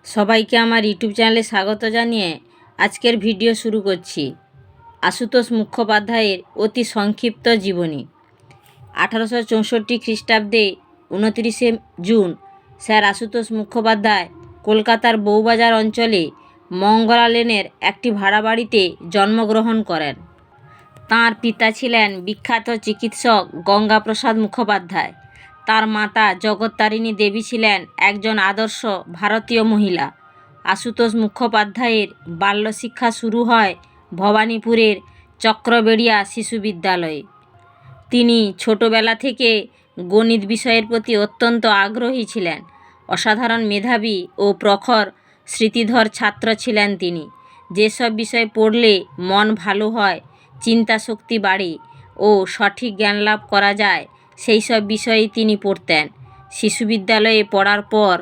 সবাইকে আমার ইউটিউব চ্যানেলে স্বাগত জানিয়ে আজকের ভিডিও শুরু করছি। আশুতোষ মুখোপাধ্যায়ের অতি সংক্ষিপ্ত জীবনী। 1864 খ্রিস্টাব্দে 29শে জুন স্যার আশুতোষ মুখোপাধ্যায় কলকাতার বউবাজার অঞ্চলে মঙ্গলা লেনের একটি ভাড়া বাড়িতে জন্মগ্রহণ করেন। তাঁর পিতা ছিলেন বিখ্যাত চিকিৎসক গঙ্গাপ্রসাদ মুখোপাধ্যায়। তার মাতা জগত্তারিণী দেবী ছিলেন একজন আদর্শ ভারতীয় মহিলা। আশুতোষ মুখোপাধ্যায়ের বাল্যশিক্ষা শুরু হয় ভবানীপুরের চক্রবেড়িয়া শিশু বিদ্যালয়ে। তিনি ছোটবেলা থেকে গণিত বিষয়ের প্রতি অত্যন্ত আগ্রহী ছিলেন। অসাধারণ মেধাবী ও প্রখর স্মৃতিধর ছাত্র ছিলেন তিনি। যেসব বিষয় পড়লে মন ভালো হয়, চিন্তাশক্তি বাড়ে ও সঠিক জ্ঞান লাভ করা যায়, সেই সব বিষয়েই তিনি পড়তেন। শিশু বিদ্যালয়ে পড়ার পর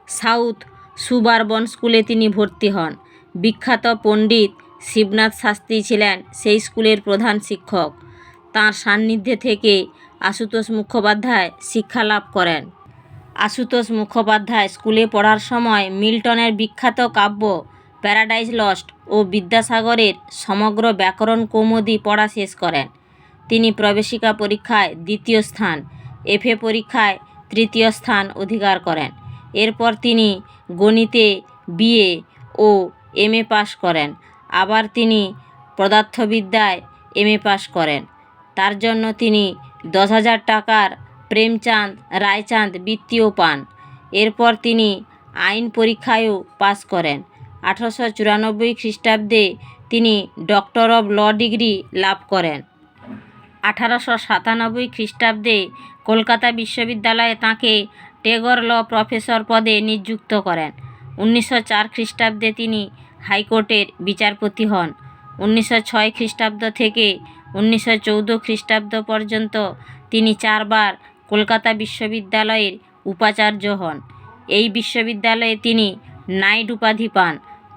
সাউথ সুবারবন স্কুলে তিনি ভর্তি হন। বিখ্যাত পণ্ডিত শিবনাথ শাস্ত্রী ছিলেন সেই স্কুলের প্রধান শিক্ষক। তাঁর সান্নিধ্যে থেকে আশুতোষ মুখোপাধ্যায় শিক্ষা লাভ করেন। আশুতোষ মুখোপাধ্যায় স্কুলে পড়ার সময় মিল্টনের বিখ্যাত কাব্য প্যারাডাইজ লস্ট ও বিদ্যাসাগরের সমগ্র ব্যাকরণ কৌমুদী পড়া শেষ করেন। তিনি প্রবেশিকা পরীক্ষায় দ্বিতীয় স্থান, এফএ পরীক্ষায় তৃতীয় স্থান অধিকার করেন। এরপর তিনি গণিতে বিএ ও এমএ পাশ করেন। আবার তিনি পদার্থবিদ্যায় এমএ পাশ করেন। তার জন্য তিনি 10,000 টাকার প্রেমচাঁদ রায়চাঁদ বৃত্তিও পান। এরপর তিনি আইন পরীক্ষায়ও পাশ করেন। 1894 খ্রিস্টাব্দে তিনি ডক্টর অব ল ডিগ্রি লাভ করেন। 1897 খ্রিস্টাব্দে কলকাতা বিশ্ববিদ্যালয়ে তাঁকে টেগর ল প্রফেসর পদে নিযুক্ত করেন। 1904 খ্রিস্টাব্দে তিনি হাইকোর্টের বিচারপতি হন। 1906 খ্রিস্টাব্দ থেকে 1914 খ্রিস্টাব্দ পর্যন্ত তিনি 4 বার কলকাতা বিশ্ববিদ্যালয়ের উপাচার্য হন। এই বিশ্ববিদ্যালয়ে তিনি নাইট উপাধি পান।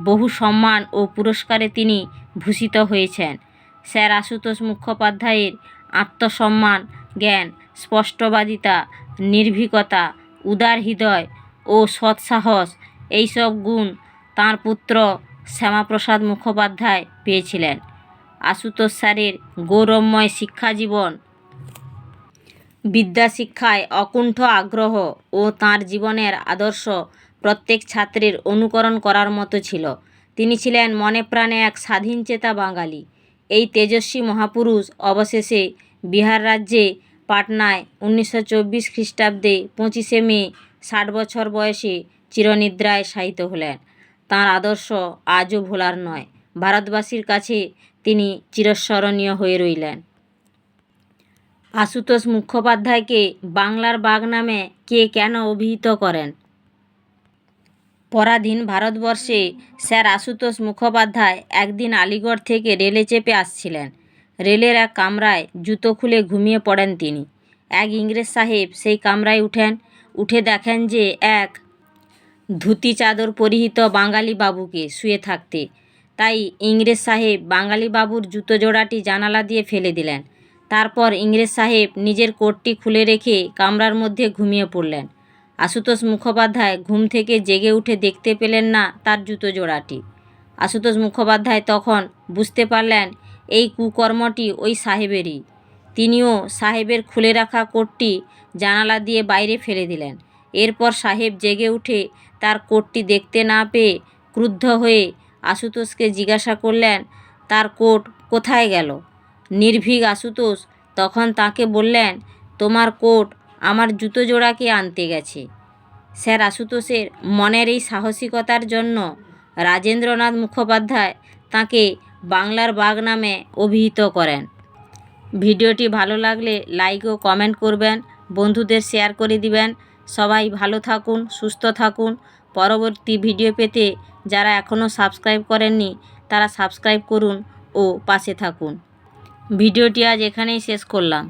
বহু সম্মান ও পুরস্কারে তিনি ভূষিত হয়েছেন। স্যার আশুতোষ মুখোপাধ্যায়ের আত্মসম্মান, জ্ঞান, স্পষ্টবাদিতা, নির্ভীকতা, উদার হৃদয় ও সৎসাহস, এইসব গুণ তাঁর পুত্র শ্যামাপ্রসাদ মুখোপাধ্যায় পেয়েছিলেন। আশুতোষ স্যারের গৌরবময় শিক্ষাজীবন, বিদ্যাশিক্ষায় অকুণ্ঠ আগ্রহ ও তাঁর জীবনের আদর্শ প্রত্যেক ছাত্রের অনুকরণ করার মতো ছিল। তিনি ছিলেন মনে প্রাণে এক স্বাধীনচেতা বাঙালি। এই তেজস্বী মহাপুরুষ অবশেষে বিহার রাজ্যে পাটনায় 1924 খ্রিস্টাব্দে 25শে মে 60 বছর বয়সে চিরনিদ্রায় শায়িত হলেন। তাঁর আদর্শ আজও ভোলার নয়। ভারতবাসীর কাছে তিনি চিরস্মরণীয় হয়ে রইলেন। আশুতোষ মুখোপাধ্যায়কে বাংলার বাঘ নামে কে কেন অভিহিত করেন? পরাধীন ভারতবর্ষে স্যার আশুতোষ মুখোপাধ্যায় একদিন আলিগড় থেকে রেলে চেপে আসছিলেন। রেলের এক কামরায় জুতো খুলে ঘুমিয়ে পড়েন তিনি। এক ইংরেজ সাহেব সেই কামরায় উঠে দেখেন যে এক ধুতি চাদর পরিহিত বাঙালি বাবুকে শুয়ে থাকতে। তাই ইংরেজ সাহেব বাঙালি বাবুর জুতো জোড়াটি জানালা দিয়ে ফেলে দিলেন। তারপর ইংরেজ সাহেব নিজের কোটটি খুলে রেখে কামরার মধ্যে ঘুমিয়ে পড়লেন। আশুতোষ মুখোপাধ্যায় ঘুম থেকে জেগে উঠে দেখতে পেলেন না তার জুতো জোড়াটি। আশুতোষ মুখোপাধ্যায় তখন বুঝতে পারলেন এই কুকর্মটি ওই সাহেবেরই। তিনিও সাহেবের খুলে রাখা কোটটি জানালা দিয়ে বাইরে ফেলে দিলেন। এরপর সাহেব জেগে উঠে তার কোটটি দেখতে না পেয়ে ক্রুদ্ধ হয়ে আশুতোষকে জিজ্ঞাসা করলেন, তার কোট কোথায় গেল? নির্ভীক আশুতোষ তখন তাকে বললেন, তোমার কোট আমার জুতো জোড়াকে আনতে গেছে। স্যার আশুতোষের মনের এই সাহসিকতার জন্য রাজেন্দ্রনাথ মুখোপাধ্যায় তাঁকে বাংলার বাঘ নামে অভিহিত করেন। ভিডিওটি ভালো লাগলে লাইক ও কমেন্ট করবেন, বন্ধুদের শেয়ার করে দিবেন। সবাই ভালো থাকুন, সুস্থ থাকুন। পরবর্তী ভিডিও পেতে যারা এখনও সাবস্ক্রাইব করেননি তারা সাবস্ক্রাইব করুন ও পাশে থাকুন। ভিডিওটি আজ এখানেই শেষ করলাম।